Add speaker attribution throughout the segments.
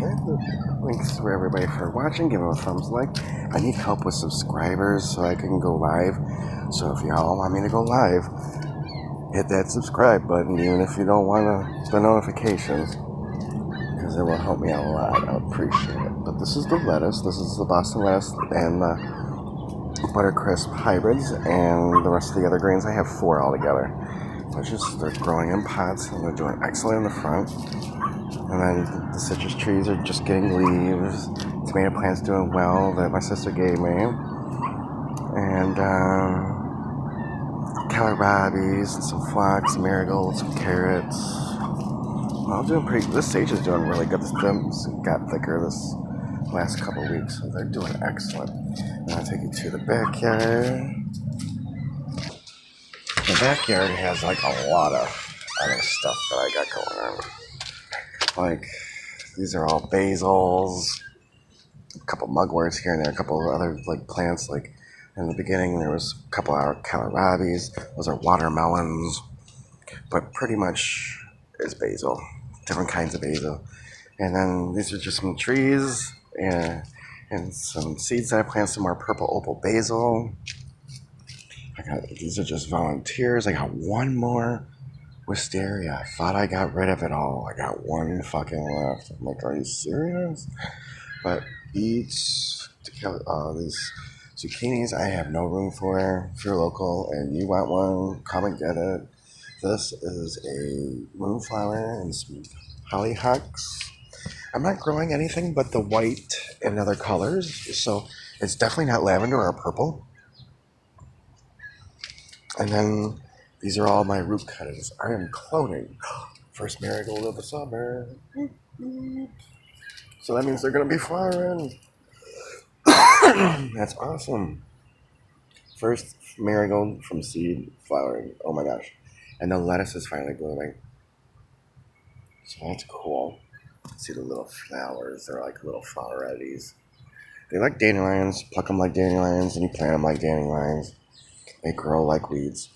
Speaker 1: Okay, thanks for everybody for watching. Give them a thumbs like. I need help with subscribers so I can go live. So if y'all want me to go live, hit that subscribe button, even if you don't want the notifications, because it will help me out a lot. I appreciate it. But this is the lettuce. This is the Boston lettuce and the Buttercrisp hybrids, and the rest of the other grains. I have 4 altogether. They're growing in pots, and they're doing excellent in the front. And then the citrus trees are just getting leaves. Tomato plant's doing well that my sister gave me. And kohlrabis and some phlox, marigolds, some carrots. Well, I'm doing pretty. This sage is doing really good. This stems got thicker this last couple of weeks, so they're doing excellent. And I'll take you to the backyard. The backyard has like a lot of other stuff that I got going on. Like, these are all basils, a couple mugworts here and there, a couple of other like plants. Like in the beginning, there was a couple of kohlrabis. Those are watermelons, but pretty much is basil, different kinds of basil. And then these are just some trees and some seeds that I planted. Some more purple opal basil. These are just volunteers. I got one more wisteria. I thought I got rid of it all. I got one fucking left. I'm like, are you serious? But these zucchinis I have no room for. If you're local and you want one, come and get it. This is a moonflower and some hollyhocks. I'm not growing anything but the white and other colors, so it's definitely not lavender or purple. And then these are all my root cuttings. I am cloning. First marigold of the summer. So that means they're going to be flowering. That's awesome. First marigold from seed flowering. Oh my gosh. And the lettuce is finally blooming. So that's cool. See the little flowers. They're like little floweretties. They like dandelions. Pluck them like dandelions and you plant them like dandelions. They grow like weeds.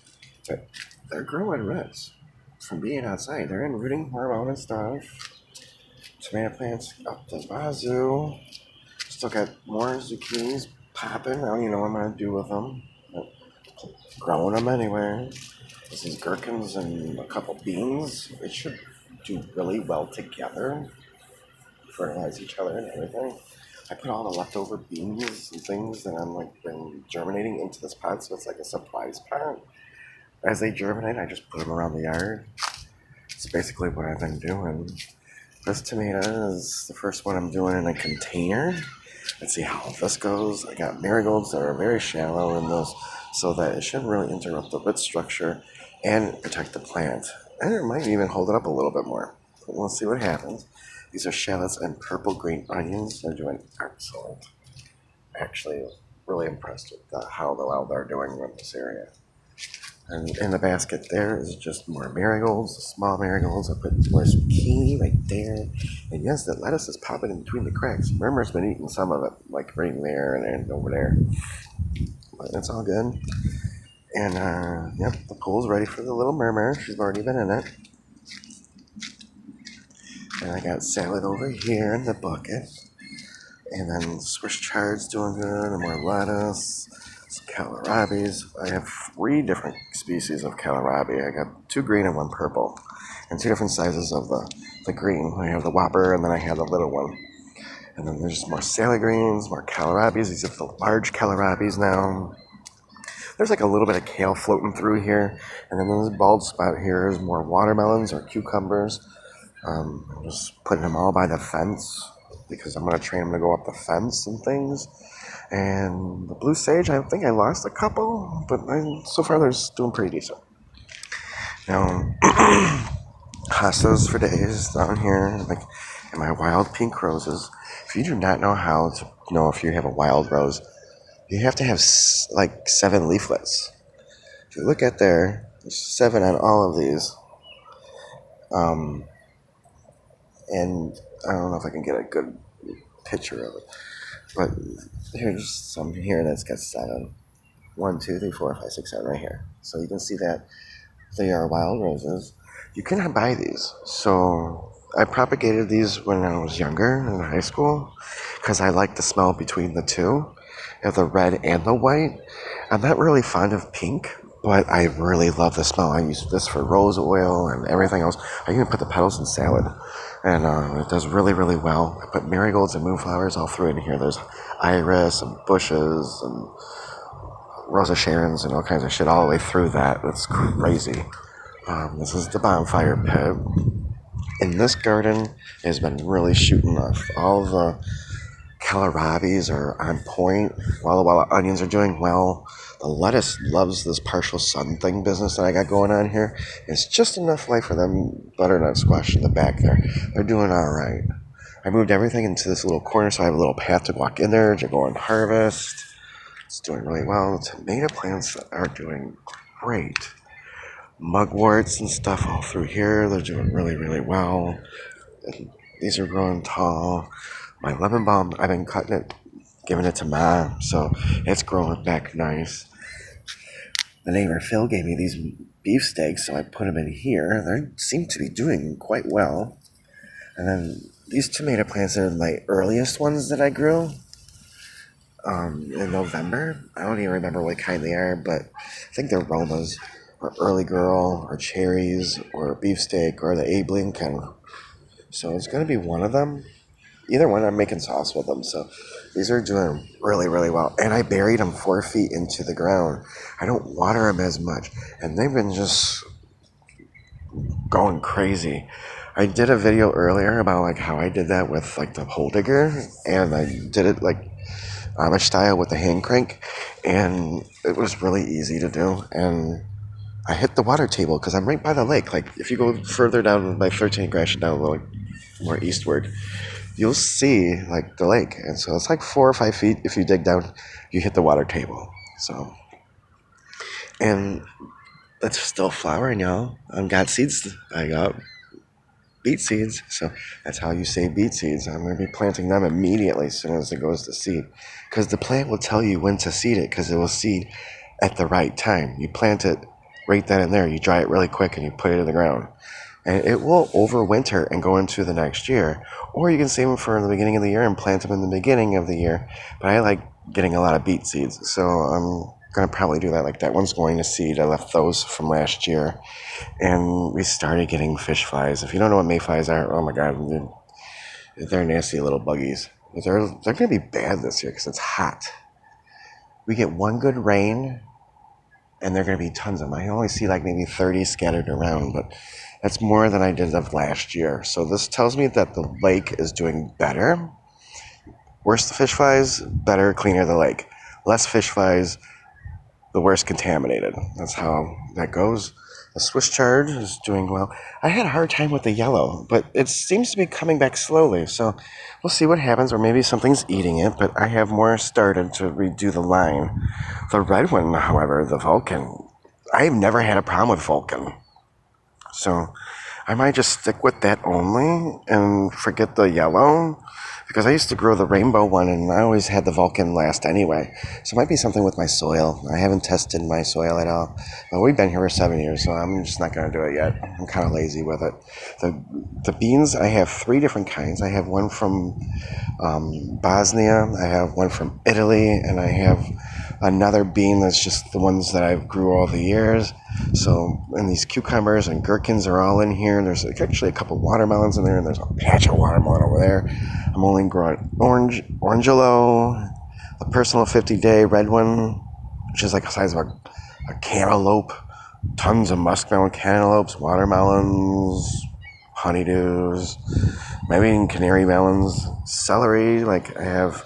Speaker 1: But they're growing roots from being outside. They're in rooting hormone and stuff. Tomato plants up the wazoo. Still got more zucchinis popping. I don't even know what I'm going to do with them. But growing them anyway. This is gherkins and a couple beans. They should do really well together. Fertilize each other and everything. I put all the leftover beans and things that I'm like been germinating into this pot, so it's like a surprise pot. As they germinate, I just put them around the yard. It's basically what I've been doing. This tomato is the first one I'm doing in a container. Let's see how this goes. I got marigolds that are very shallow in this, so that it shouldn't really interrupt the root structure and protect the plant. And it might even hold it up a little bit more. But we'll see what happens. These are shallots and purple green onions. They're doing excellent. Actually, really impressed with how well they're doing in this area. And in the basket there is just more marigolds, small marigolds. I put more zucchini right there. And yes, the lettuce is popping in between the cracks. Murmur's been eating some of it, like right there and over there. But it's all good. And, yep, the pool's ready for the little Murmur. She's already been in it. And I got salad over here in the bucket. And then Swiss chard's doing good, and more lettuce. Kohlrabis. I have 3 different species of kohlrabi. I got 2 green and 1 purple, and 2 different sizes of the green. I have the Whopper, and then I have the little one. And then there's more salad greens, more kohlrabis. These are the large kohlrabis now. There's like a little bit of kale floating through here, and then this bald spot here is more watermelons or cucumbers. I'm just putting them all by the fence because I'm going to train them to go up the fence and things. And the blue sage, I think I lost a couple, but so far they're doing pretty decent. Now, hostas for days down here, like in my wild pink roses. If you do not know how to know if you have a wild rose, you have to have like 7 leaflets. If you look at there's 7 on all of these. And I don't know if I can get a good picture of it, but here's some here that's got 7. 1, 2, 3, 4, 5, 6, 7 right here. So you can see that they are wild roses. You cannot buy these. So I propagated these when I was younger in high school because I like the smell between the two, of the red and the white. I'm not really fond of pink, but I really love the smell. I use this for rose oil and everything else. I even put the petals in salad, and it does really, really well. I put marigolds and moonflowers all through in here. There's iris and bushes and Rosa Sharons and all kinds of shit all the way through that. That's crazy. This is the bonfire pit. And this garden has been really shooting off. All the kohlrabis are on point, while the onions are doing well. The lettuce loves this partial sun thing business that I got going on here. It's just enough light for them butternut squash in the back there. They're doing all right. I moved everything into this little corner so I have a little path to walk in there to go and harvest. It's doing really well. The tomato plants are doing great. Mugworts and stuff all through here. They're doing really, really well. And these are growing tall. My lemon balm, I've been cutting it, giving it to Ma, so it's growing back nice. The neighbor Phil gave me these beefsteaks, so I put them in here. They seem to be doing quite well. And then these tomato plants are my earliest ones that I grew in November. I don't even remember what kind they are, but I think they're Romas, or Early Girl, or Cherries, or Beefsteak, or the Abe Lincoln. So it's going to be one of them. Either one, I'm making sauce with them. So these are doing really, really well. And I buried them 4 feet into the ground. I don't water them as much. And they've been just going crazy. I did a video earlier about like how I did that with like the hole digger. And I did it like Amish style with the hand crank. And it was really easy to do. And I hit the water table because I'm right by the lake. Like if you go further down by 13 Gratiot down a little more eastward, you'll see like the lake. And so it's like 4 or 5 feet. If you dig down, you hit the water table. So, and it's still flowering, y'all. I got seeds. I got beet seeds. So that's how you save beet seeds. I'm going to be planting them immediately as soon as it goes to seed. Because the plant will tell you when to seed it, because it will seed at the right time. You plant it right then and there. You dry it really quick and you put it in the ground. And it will overwinter and go into the next year. Or you can save them for the beginning of the year and plant them in the beginning of the year. But I like getting a lot of beet seeds, so I'm going to probably do that. Like that one's going to seed. I left those from last year. And we started getting fish flies. If you don't know what mayflies are, oh my God, they're nasty little buggies. They're going to be bad this year because it's hot. We get one good rain, and there are going to be tons of them. I only see like maybe 30 scattered around, but that's more than I did of last year. So this tells me that the lake is doing better. Worse the fish flies, better, cleaner the lake. Less fish flies, the worse contaminated. That's how that goes. The Swiss chard is doing well. I had a hard time with the yellow, but it seems to be coming back slowly. So we'll see what happens, or maybe something's eating it, but I have more started to redo the line. The red one, however, the Vulcan, I've never had a problem with Vulcan. So I might just stick with that only and forget the yellow, because I used to grow the rainbow one and I always had the Vulcan last anyway. So it might be something with my soil. I haven't tested my soil at all. But we've been here for 7 years, so I'm just not going to do it yet. I'm kind of lazy with it. The beans, I have 3 different kinds. I have one from Bosnia, I have one from Italy, and I have another bean that's just the ones that I grew all the years. So, and these cucumbers and gherkins are all in here. There's actually a couple watermelons in there, and there's a patch of watermelon over there. I'm only growing Orangelo, the personal 50-day red one, which is like the size of a cantaloupe. Tons of muskmelon cantaloupes, watermelons, honeydews, maybe even canary melons, celery. Like I have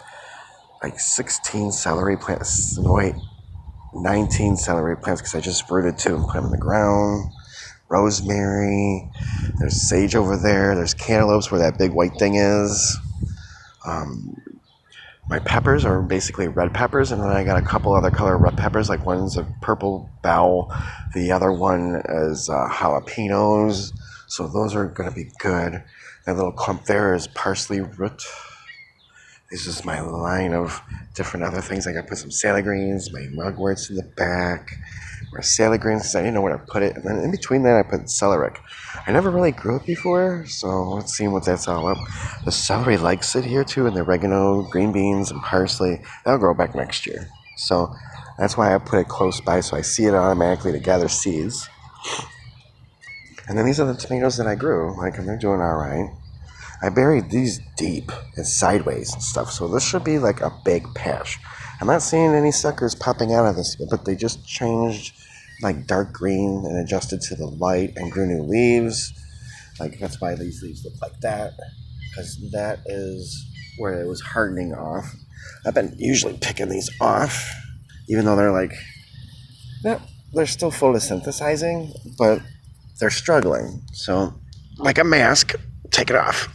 Speaker 1: like 16 celery plants. No, wait, 19 celery plants because I just rooted 2 and put them in the ground. Rosemary. There's sage over there. There's cantaloupes where that big white thing is. My peppers are basically red peppers, and then I got a couple other color red peppers. Like one's a purple bell, the other one is jalapenos. So those are going to be good. That little clump there is parsley root. This is my line of different other things. I got to put some salad greens, my mugworts in the back, or salad greens because I didn't know where to put it. And then in between that, I put celeriac. I never really grew it before, so let's see what that's all up. The celery likes it here too, and the oregano, green beans, and parsley. That'll grow back next year. So that's why I put it close by so I see it automatically to gather seeds. And then these are the tomatoes that I grew. Like, and they're doing all right. I buried these deep and sideways and stuff, so this should be like a big patch. I'm not seeing any suckers popping out of this, but they just changed like dark green and adjusted to the light and grew new leaves. Like, that's why these leaves look like that, because that is where it was hardening off. I've been usually picking these off, even though they're like, they're still photosynthesizing, but they're struggling. So, like a mask, take it off.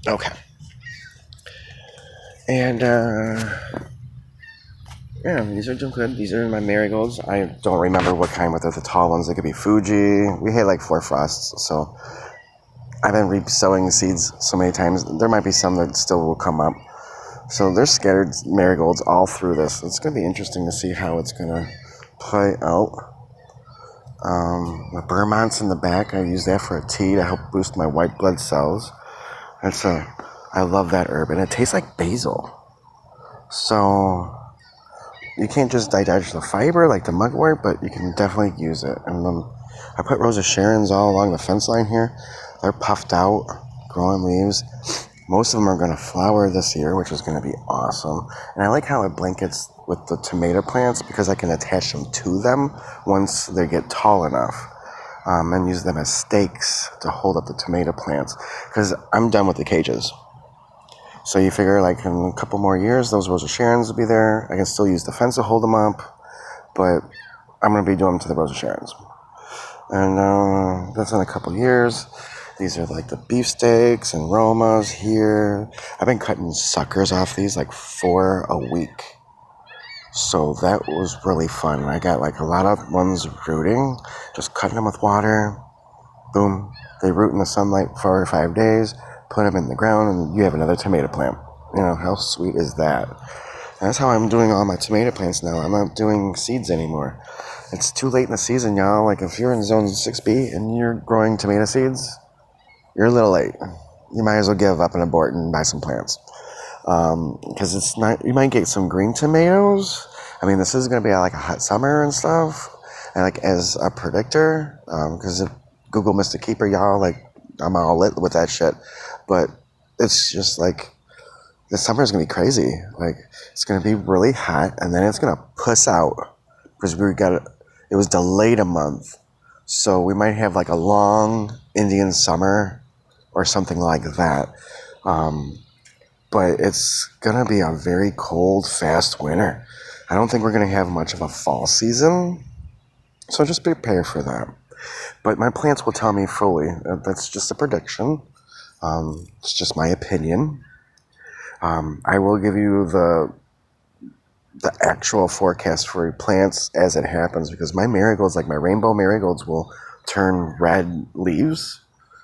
Speaker 1: Okay. And, yeah, these are doing good. These are my marigolds. I don't remember what kind, but they're the tall ones. They could be Fuji. We had like 4 frosts, so I've been re-sowing seeds so many times. There might be some that still will come up. So there's scattered marigolds all through this. It's going to be interesting to see how it's going to play out. The Burmont's in the back. I use that for a tea to help boost my white blood cells. I love that herb, and it tastes like basil. So you can't just digest the fiber like the mugwort, but you can definitely use it. And I put Rose of Sharon's all along the fence line here. They're puffed out, growing leaves. Most of them are going to flower this year, which is going to be awesome. And I like how it blankets with the tomato plants because I can attach them to them once they get tall enough. And use them as stakes to hold up the tomato plants. Because I'm done with the cages. So you figure like in a couple more years, those Rose of Sharons will be there. I can still use the fence to hold them up. But I'm going to be doing them to the Rose of Sharons. And that's in a couple years. These are like the beefsteaks and Romas here. I've been cutting suckers off these like 4 a week. So that was really fun. I got like a lot of ones rooting, just cutting them with water. Boom. They root in the sunlight for 4 or 5 days, put them in the ground, and you have another tomato plant. You know, how sweet is that? And that's how I'm doing all my tomato plants now. I'm not doing seeds anymore. It's too late in the season, y'all. Like if you're in zone 6B and you're growing tomato seeds, you're a little late. You might as well give up and abort and buy some plants. Because it's not, you might get some green tomatoes. I mean, this is going to be like a hot summer and stuff. And like as a predictor, because if Google missed a keeper, y'all, like I'm all lit with that shit. But it's just like, the summer is going to be crazy. Like it's going to be really hot and then it's going to puss out because it was delayed a month. So we might have like a long Indian summer or something like that. But it's going to be a very cold, fast winter. I don't think we're going to have much of a fall season. So just prepare for that. But my plants will tell me fully. That's just a prediction. It's just my opinion. I will give you the actual forecast for plants as it happens because my marigolds, like my rainbow marigolds, will turn red leaves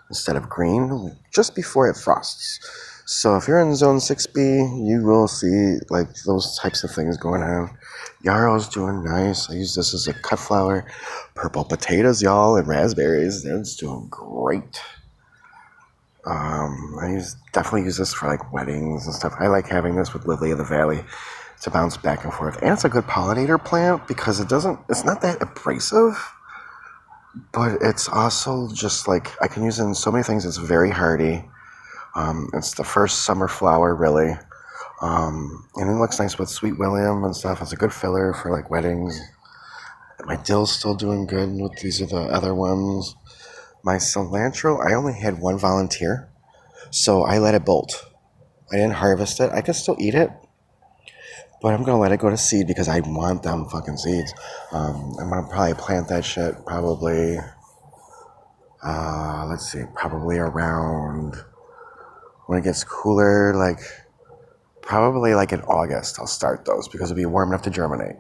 Speaker 1: instead of green just before it frosts. So if you're in zone 6B, you will see like those types of things going on. Yarrow's doing nice. I use this as a cut flower. Purple potatoes, y'all, and raspberries. It's doing great. I definitely use this for like weddings and stuff. I like having this with Lily of the Valley to bounce back and forth. And it's a good pollinator plant because it's not that abrasive, but it's also just like, I can use it in so many things. It's very hardy. It's the first summer flower, really. And it looks nice with Sweet William and stuff. It's a good filler for like weddings. My dill's still doing good. These are the other ones. My cilantro, I only had 1 volunteer, so I let it bolt. I didn't harvest it. I can still eat it, but I'm going to let it go to seed because I want them fucking seeds. I'm going to probably plant that shit probably, probably around when it gets cooler, like probably like in August, I'll start those because it'll be warm enough to germinate.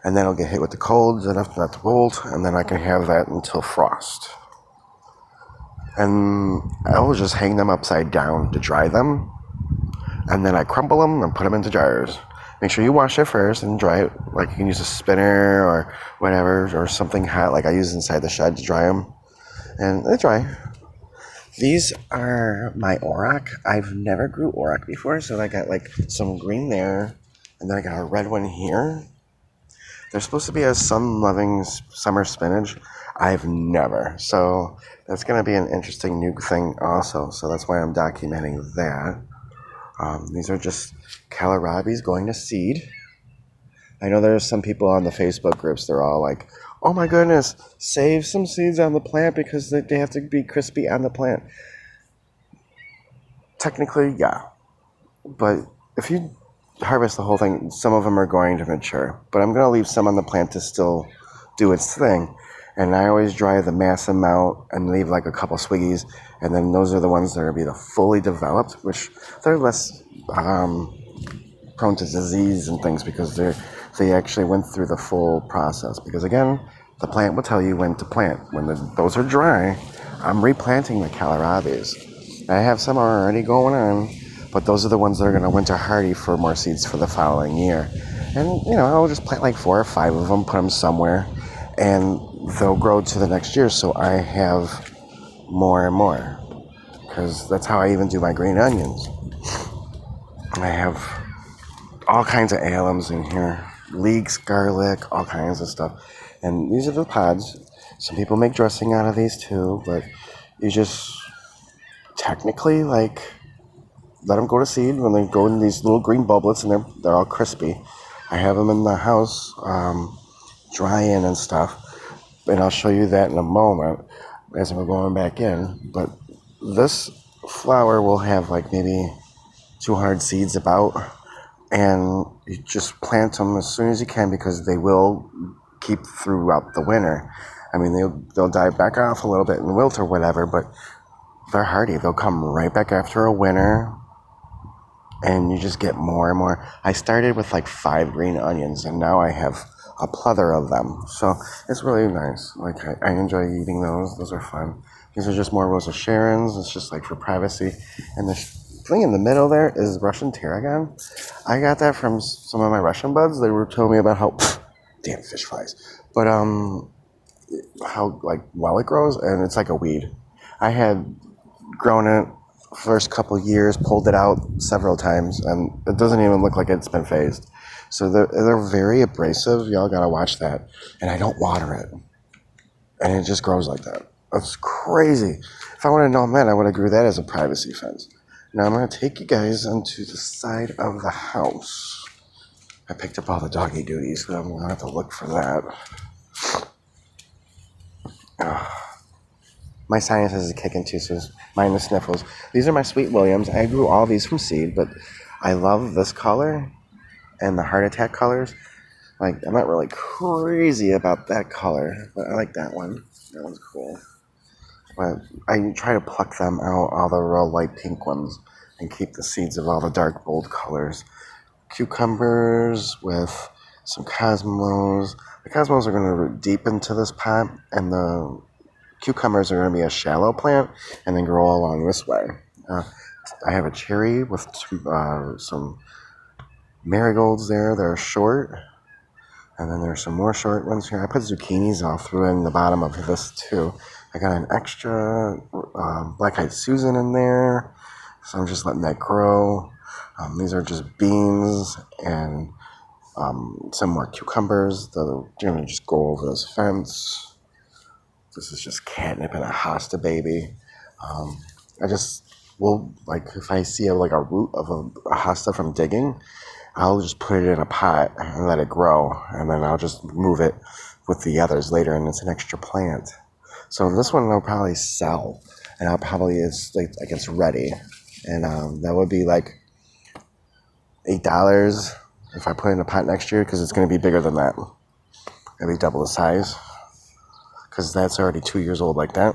Speaker 1: And then it'll get hit with the cold enough not to bolt, and then I can have that until frost. And I will just hang them upside down to dry them. And then I crumble them and put them into jars. Make sure you wash it first and dry it. Like you can use a spinner or whatever, or something hot like I use inside the shed to dry them. And they dry. These are my auroch. I've never grew auroch before, so I got like some green there, and then I got a red one here. They're supposed to be a sun-loving summer spinach. I've never. So that's going to be an interesting new thing also. So that's why I'm documenting that. These are just kohlrabies going to seed. I know there's some people on the Facebook groups, they're all like, oh my goodness, save some seeds on the plant because they have to be crispy on the plant. Technically, yeah. But if you harvest the whole thing, some of them are going to mature. But I'm going to leave some on the plant to still do its thing. And I always dry the mass amount and leave like a couple swiggies. And then those are the ones that are going to be the fully developed, which they're less prone to disease and things because they actually went through the full process. Because again, the plant will tell you when to plant. When those are dry, I'm replanting the kohlrabies. I have some already going on. But those are the ones that are going to winter hardy for more seeds for the following year. And, I'll just plant like 4 or 5 of them, put them somewhere, and they'll grow to the next year. So I have more and more. Because that's how I even do my green onions. I have all kinds of alums in here. Leeks, garlic, all kinds of stuff. And these are the pods. Some people make dressing out of these too. But you just technically let them go to seed when they go in these little green bubblets and they're all crispy. I have them in the house drying and stuff, and I'll show you that in a moment as we're going back in. But this flower will have like maybe 200 seeds about, and you just plant them as soon as you can because they will keep throughout the winter. I mean, they'll die back off a little bit and wilt or whatever, but they're hardy. They'll come right back after a winter. And you just get more and more. I started with like 5 green onions, and now I have a plethora of them. So it's really nice. Like I enjoy eating those. Those are fun. These are just more Rosa Sharons. It's just like for privacy. And the thing in the middle there is Russian tarragon. I got that from some of my Russian buds. They were telling me about how damn fish flies, but how like well it grows, and it's like a weed. I had grown it first couple years, pulled it out several times, and it doesn't even look like it's been phased. So they're very abrasive. Y'all gotta watch that. And I don't water it, and it just grows like that. That's crazy. If I would have known that, I would have grew that as a privacy fence. Now I'm gonna take you guys onto the side of the house. I picked up all the doggy duties, so I'm gonna have to look for that. My sinuses is kicking too, so mine the sniffles. These are my Sweet Williams. I grew all these from seed, but I love this color and the heart attack colors. Like, I'm not really crazy about that color, but I like that one. That one's cool. But I try to pluck them out, all the real light pink ones, and keep the seeds of all the dark bold colors. Cucumbers with some cosmos. The cosmos are going to root deep into this pot, and the cucumbers are going to be a shallow plant and then grow along this way. I have a cherry with some marigolds there. They're short. And then there's some more short ones here. I put zucchinis all through in the bottom of this too. I got an extra black-eyed Susan in there. So I'm just letting that grow. These are just beans and some more cucumbers. They're going to just go over this fence. This is just catnip and a hosta baby. I just will, like, if I see a root of a hosta from digging, I'll just put it in a pot and let it grow, and then I'll just move it with the others later, and it's an extra plant. So this one I'll probably sell, and it's ready, and that would be like $8 if I put it in a pot next year, because it's going to be bigger than that. It'll be double the size, because that's already 2 years old like that.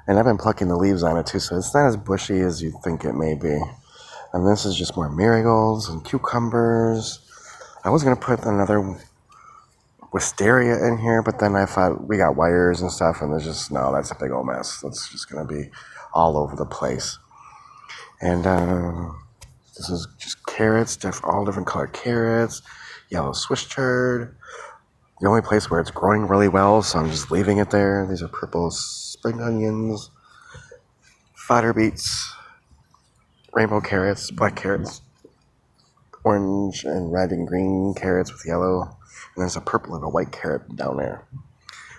Speaker 1: And I've been plucking the leaves on it too, so it's not as bushy as you think it may be. And this is just more marigolds and cucumbers. I was going to put another wisteria in here, but then I thought we got wires and stuff, and no, that's a big old mess. That's just going to be all over the place. And this is just carrots, all different colored carrots, yellow Swiss chard. The only place where it's growing really well, so I'm just leaving it there. These are purple spring onions, fodder beets, rainbow carrots, black carrots, orange and red and green carrots with yellow, and there's a purple and a white carrot down there.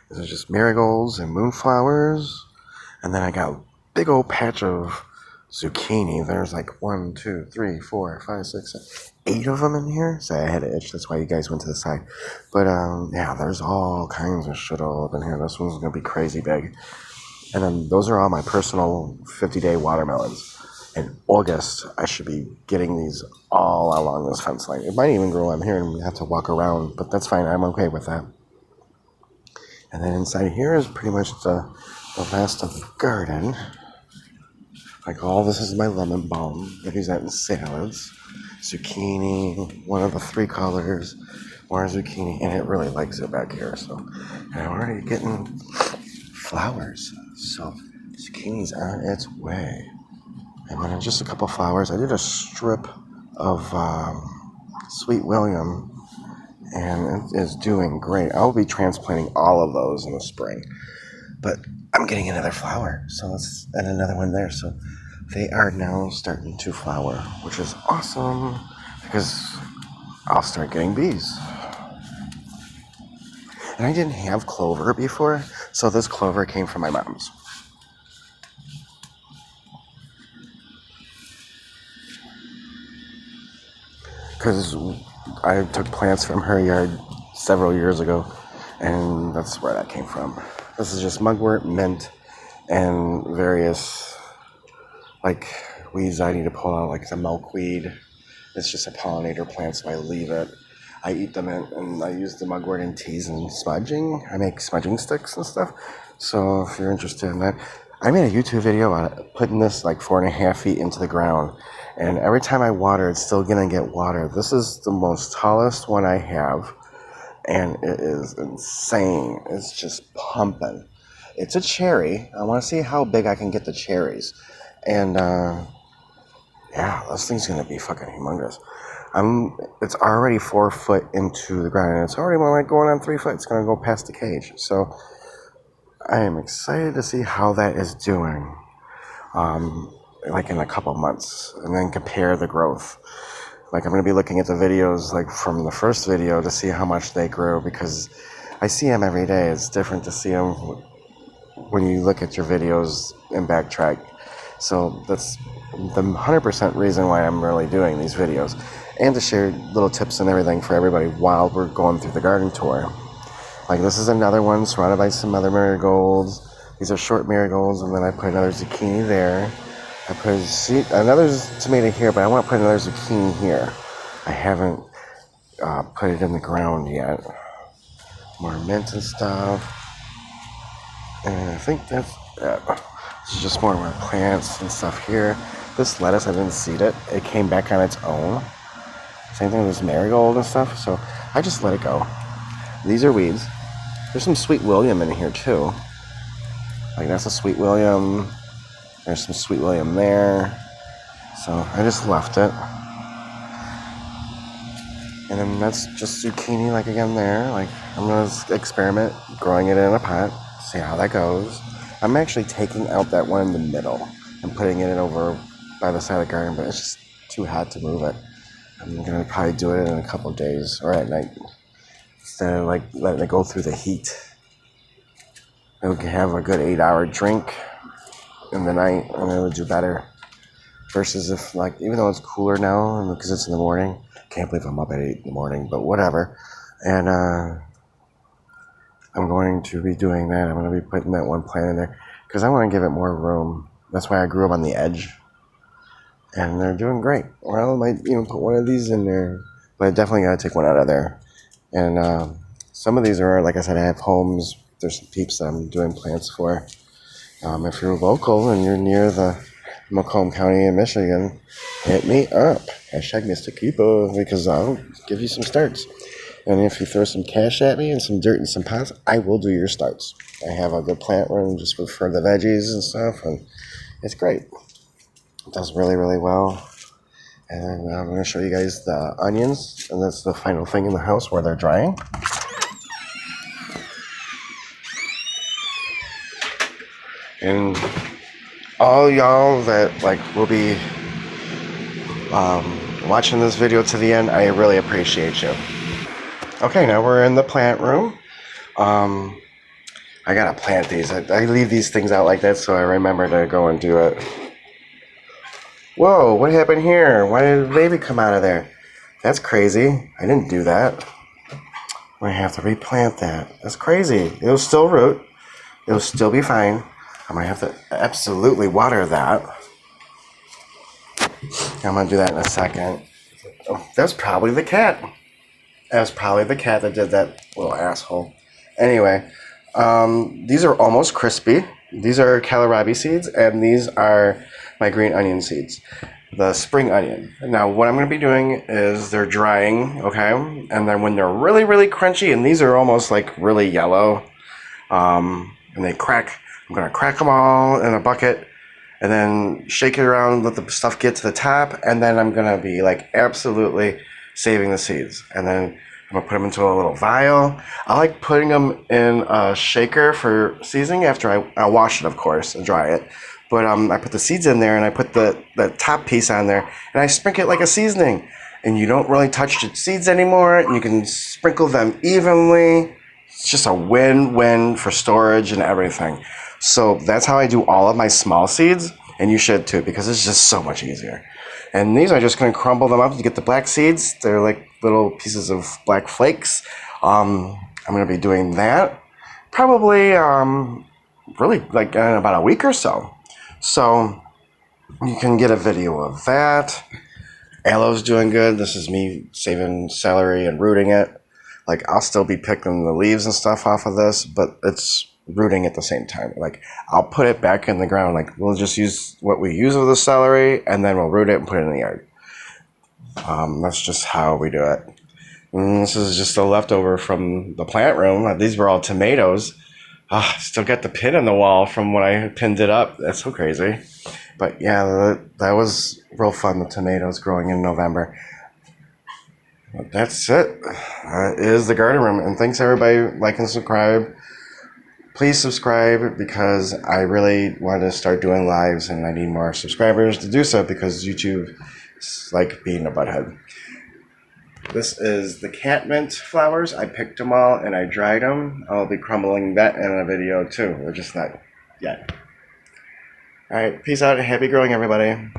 Speaker 1: This is just marigolds and moonflowers, and then I got a big old patch of zucchini. There's like 1, 2, 3, 4, 5, 6, 7, 8 of them in here. So I had an itch. That's why you guys went to the side. But yeah, there's all kinds of shit all up in here. This one's gonna be crazy big. And then those are all my personal 50-day watermelons. In August, I should be getting these all along this fence line. It might even grow on here and we have to walk around, but that's fine. I'm okay with that. And then inside here is pretty much the last of the garden. Like all this is my lemon balm that he's at in salads. Zucchini, one of the 3 colors, more zucchini, and it really likes it back here. So, and I'm already getting flowers. So zucchini's on its way. And then just a couple flowers. I did a strip of Sweet William, and it is doing great. I'll be transplanting all of those in the spring. But I'm getting another flower, and another one there. So they are now starting to flower, which is awesome because I'll start getting bees. And I didn't have clover before, so this clover came from my mom's. Because I took plants from her yard several years ago, and that's where that came from. This is just mugwort, mint, and various like weeds I need to pull out, like the milkweed. It's just a pollinator plant, so I leave it. I eat them and I use the mugwort in teas and smudging. I make smudging sticks and stuff. So if you're interested in that, I made a YouTube video on it, putting this like 4.5 feet into the ground. And every time I water, it's still gonna get water. This is the most tallest one I have, and it is insane. It's just pumping. It's a cherry. I want to see how big I can get the cherries. And yeah, this thing's gonna be fucking humongous. It's already 4 foot into the ground, and it's already more like going on 3 foot. It's gonna go past the cage. So I am excited to see how that is doing. Like in a couple months, and then compare the growth. Like I'm going to be looking at the videos like from the first video to see how much they grew, because I see them every day. It's different to see them when you look at your videos and backtrack. So that's the 100% reason why I'm really doing these videos, and to share little tips and everything for everybody while we're going through the garden tour. Like this is another one surrounded by some other marigolds. These are short marigolds, and then I put another zucchini there. I put another tomato here, but I want to put another zucchini here. I haven't put it in the ground yet. More mint and stuff. And I think that's it. This is just more of my plants and stuff here. This lettuce, I didn't seed it. It came back on its own. Same thing with this marigold and stuff. So I just let it go. These are weeds. There's some Sweet William in here too. Like that's a Sweet William. There's some Sweet William there. So I just left it. And then that's just zucchini, like again there. Like I'm going to experiment growing it in a pot, see how that goes. I'm actually taking out that one in the middle and putting it over by the side of the garden, but it's just too hot to move it. I'm going to probably do it in a couple of days or at night, instead of like letting it go through the heat. We can have a good 8-hour drink in the night, and it would do better. Versus if, like, even though it's cooler now because it's in the morning, can't believe I'm up at 8 in the morning, but whatever. And I'm going to be doing that. I'm going to be putting that one plant in there because I want to give it more room. That's why I grew them on the edge, and they're doing great. Well, I might even put one of these in there, but I definitely got to take one out of there. And some of these are, like I said, I have homes. There's some peeps that I'm doing plants for. If you're local and you're near the Macomb County in Michigan, hit me up. Hashtag Mr. Keeper, because I'll give you some starts. And if you throw some cash at me and some dirt and some pots, I will do your starts. I have a good plant room just for the veggies and stuff, and it's great. It does really, really well. And then I'm going to show you guys the onions, and that's the final thing in the house where they're drying. And all y'all that like will be watching this video to the end, I really appreciate you. Okay, now we're in the plant room. I gotta plant these. I leave these things out like that so I remember to go and do it. Whoa, what happened here? Why did the baby come out of there? That's crazy. I didn't do that. I have to replant that. That's crazy. It'll still root. It'll still be fine. I'm gonna have to absolutely water that. I'm gonna do that in a second. Oh, that's probably the cat. That was probably the cat that did that, little asshole. Anyway, these are almost crispy. These are kohlrabi seeds, and these are my green onion seeds, the spring onion. Now, what I'm going to be doing is they're drying, okay? And then when they're really, really crunchy, and these are almost like really yellow, and they crack, I'm going to crack them all in a bucket, and then shake it around, let the stuff get to the top, and then I'm going to be like absolutely saving the seeds. And then I'm going to put them into a little vial. I like putting them in a shaker for seasoning after I wash it, of course, and dry it. But I put the seeds in there, and I put the top piece on there, and I sprinkle it like a seasoning. And you don't really touch the seeds anymore, and you can sprinkle them evenly. It's just a win-win for storage and everything. So that's how I do all of my small seeds, and you should too, because it's just so much easier. And these are just going to crumble them up to get the black seeds. They're like little pieces of black flakes. I'm going to be doing that probably really like in about a week or so. So you can get a video of that. Aloe's doing good. This is me saving celery and rooting it. Like, I'll still be picking the leaves and stuff off of this, but it's rooting at the same time. Like, I'll put it back in the ground. Like, we'll just use what we use with the celery, and then we'll root it and put it in the yard. That's just how we do it. And this is just a leftover from the plant room. These were all tomatoes. Still got the pin in the wall from when I pinned it up. That's so crazy. But yeah, that was real fun, the tomatoes growing in November. But that's it. That is the garden room. And thanks everybody. Like and subscribe. Please subscribe because I really want to start doing lives and I need more subscribers to do so because YouTube is like being a butthead. This is the catmint flowers. I picked them all and I dried them. I'll be crumbling that in a video too. They're just not yet. Alright, peace out and happy growing everybody.